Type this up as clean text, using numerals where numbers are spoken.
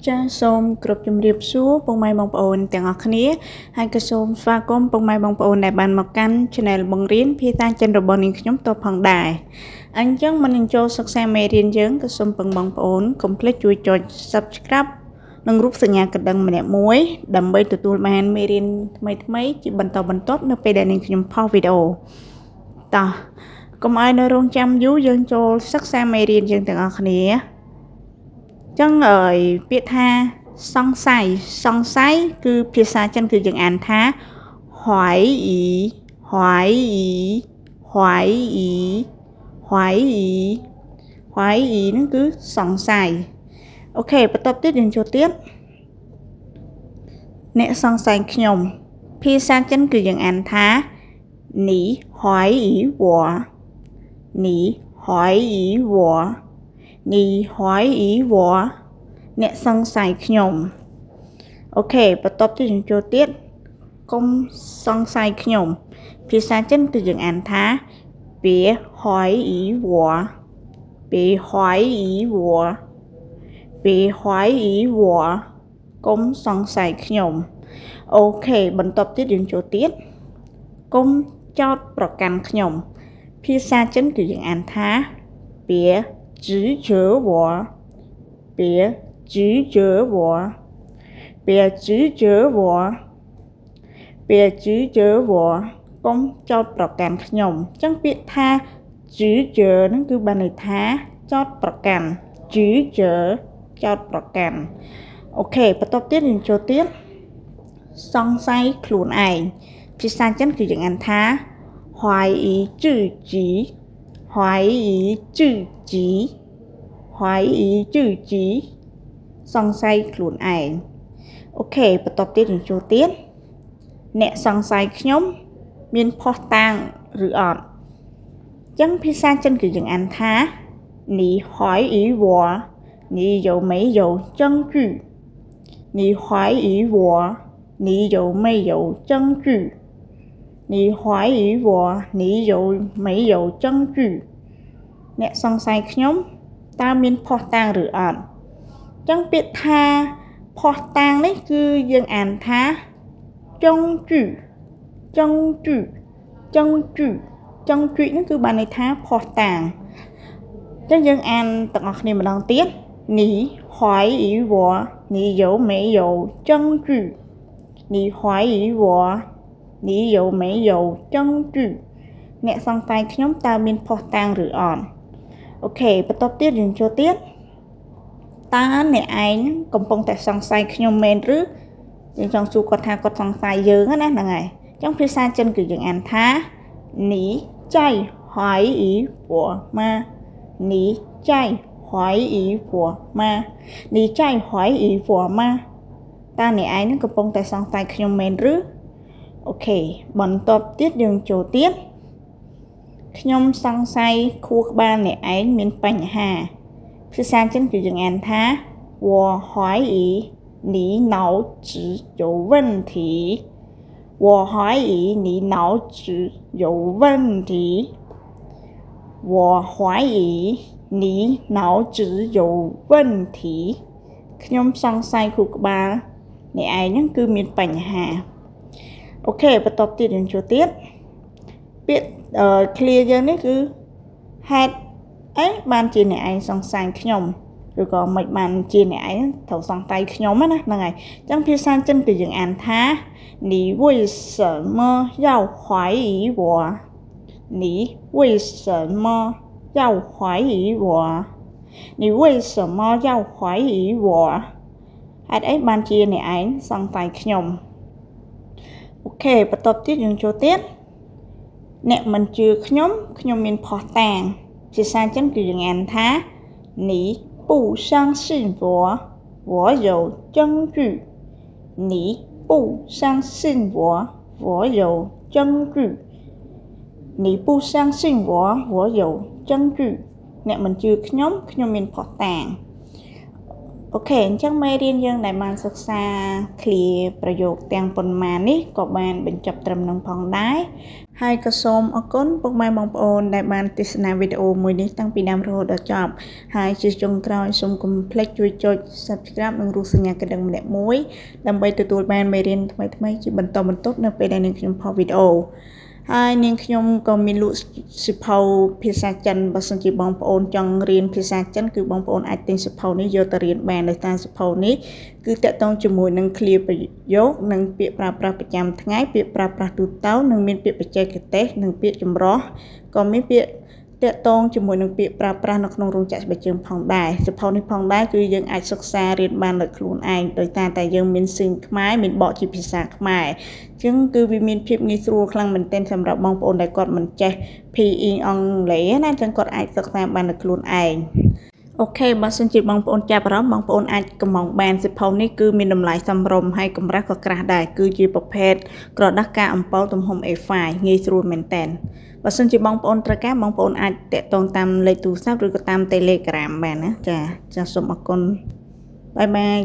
ចាសសូមគោរពជំរាបសួរពុកម៉ែបងប្អូនទាំងអស់គ្នាហើយក៏សូមស្វាគមន៍ពុកម៉ែបងប្អូនដែលបានមកកាន់ Channel បង្រៀនភាសាចិនរបស់នាងខ្ញុំតបផងដែរអញ្ចឹងមុននឹងចូលសិក្សាមេរៀនយើងក៏សូមពឹងបងប្អូនកុំភ្លេចជួយចុច Subscribe និងរូបសញ្ញាកណ្ដឹងម្នាក់មួយដើម្បីទទួលបានមេរៀនថ្មីៗជាបន្តបន្ទាប់នៅពេលដែលនាងខ្ញុំផុសវីដេអូតោះកុំឲ្យនៅរងចាំយូរយើងចូលសិក្សាមេរៀនយើងទាំងអស់គ្នាចឹងពាក្យថាសង្ស័យគឺភាសាចិនគឺយើងអានថាហួយអ៊ីហ្នឹងគឺសង្ស័យអូខេបន្ទាប់ទៀតយើងចូលទៀតអ្នកសង្ស័យខ្ញុំភាសាចិនគឺយើងអានថានីហួយអ៊ីវ៉អ្នកសង្ស័យខ្ញុំអូខេបន្ទាប់ទៀតយើងចូលទៀតកុំសង្ស័យខ្ញុំភាសាចិនគឺយើងអានថា别怀疑我កុំសង្ស័យខ្ញុំអូខេបន្ទាប់ទៀតយើងចូលទៀតកុំចោទប្រកាន់ខ្ញុំភាសាចិនគឺយើងអានថា别指责我កុំចោទប្រកាន់ខ្ញុំអញ្ចឹងពាក្យថា指责ហ្នឹងគឺបានន័យថាចោទប្រកាន់ចោទប្រកាន់អូខេបន្ទាប់ទៀតយើងចូលទៀតសង្ស័យខ្លួនឯងភាសាចិនគឺយើងអានថា怀疑自己សង្ស័យខ្លួនឯងអូខេបន្ទាប់ទៀតយើងចូលទៀតអ្នកសង្ស័យខ្ញុំមានភស្តុតាងឬអត់អញ្ចឹងភាសាចិនគឺយើងអានថា你怀疑我你有没有证据你怀疑我你有没有证据អ្នកសង្ស័យខ្ញុំតើមានភស្តុតាងឬអត់អញ្ចឹងពាក្យថាភស្តុតាងនេះគឺយើងអានថាចុងជឺហ្នឹងគឺបានន័យថាភស្តុតាងអញ្ចឹងយើងអានទាំងអស់គ្នាម្ដងទៀត你怀疑我你有没有证据អ្នកសង្ស័យខ្ញុំតើមានភស្តុតាងឬអត់អូខេបន្ទាប់ទៀតយើងចូលទៀតតើអ្នកឯងកំពុងតែសង្ស័យខ្ញុំមែនឬយើងចង់សួរគាត់ថាគាត់សង្ស័យយើងណាហ្នឹងហើយអញ្ចឹងភាសាចិនគឺយើងអានថា你在怀疑我吗តើអ្នកឯងនឹងកំពុងតែសង្ស័យខ្ញុំមែនឬអូខេបន្ទាប់ទៀតយើងចូលទៀតខ្ញុំសង្ស័យខួរក្បាលអ្នកឯងមានបញ្ហាភាសាចិនគឺយើងអានថា我怀疑你脑子有问题ខ្ញុំសង្ស័យខួរក្បាលអ្នកឯងហ្នឹងគឺមានបញ្ហាអូខេបន្ទាប់ទៀតយើងចូលទៀតពាក្យclear យើងនេះគឺហេតុអីបានជាអ្នកឯងសង្ស័យខ្ញុំឬក៏មិនបានជាអ្នកឯងត្រូវសង្ស័យខ្ញុំណាហ្នឹងហើយអញ្ចឹងភាសាចិនគឺយើងអានថា你为什么要怀疑我ហេតុអីបានជាអ្នកឯងសង្ស័យខ្ញុំអូខេបន្ទាប់ទៀតយើងចូលទៀតអ្នកមិនជឿខ្ញុំមានភស្តុតាងភាសាចិនគឺយើងអានថា你不相信我我有证据អ្នកមិនជឿខ្ញុំមានភស្តុតាង អូខេអញ្ចឹងមេរៀនយើងដែលបានសិក្សាឃ្លាប្រយោគទាំងប៉ុន្មាននេះក៏បានបញ្ចប់ត្រឹមនឹងផងដែរហើយក៏សូមអរគុណពុកម៉ែបងប្អូនដែលបានទស្សនាវីដេអូមួយនេះតាំងពីដើមរហូតដល់ចប់ហើយជាចុងក្រោយសូមកុំភ្លេចជួយចុច Subscribe និងរូបសញ្ញាកណ្ដឹងម្នាក់មួយដើម្បីទទួលបានមេរៀនថ្មីៗជាបន្តបន្ទាប់នៅពេលដែលនាងខ្ញុំផុសវីដេអូហើយនាងខ្ញុំក៏មានលក់សៀវភៅភាសាចិនបើសិនជាបងប្អូនចង់រៀនភាសាចិនគឺបងប្អូនអាចទិញសៀវភៅនេះយកទៅរៀនបានដោយសារសៀវភៅនេះគឺតាក់ទងជាមួយនឹងឃ្លាប្រយោគនិងពាក្យប្រើប្រាស់ប្រចាំថ្ងៃពាក្យប្រើប្រាស់ទូទៅនិងមានពាក្យបច្ចេកទេសនិងពាក្យចម្រុះក៏មានពាក្យតាក់ទងជាមួយនឹងពាក្យប្រើប្រាស់នៅក្នុងរោងចក្រស្បែកជើងផងដែរសៀវភៅនេះផងដែរគឺយើងអាចសិក្សារៀនបានដោយខ្លួនឯងដោយសារតែយើងមានសៀងខ្មែរមានបកជាភាសាខ្មែរអញ្ចឹងគឺវាមានភាពងាយស្រួលខ្លាំងមែនទែនសម្រាប់បងប្អូនដែលគាត់មិនចេះ PE អង់គ្លេសណាអញ្ចឹងគាត់អាចសិក្សាបានដោយខ្លួនឯងអូខេបើសិនជាបងប្អូនចាប់អារម្មណ៍បងប្អូនអាចកម្មង់បានសៀវភៅនេះគឺមានតម្លៃសមរម្យហើយកម្រាស់ក៏ក្រាស់ដែរគឺជាប្រភេទក្រដាសការអំពៅទំហំ A5 ងាយស្រួលមែនទែនបើសិនជាបងប្អូនត្រូវការបងប្អូនអាចតាក់ទងតាមលេខទូរស័ព្ទឬក៏តាម Telegram បានណាចាសូមអរគុណបាយបាយ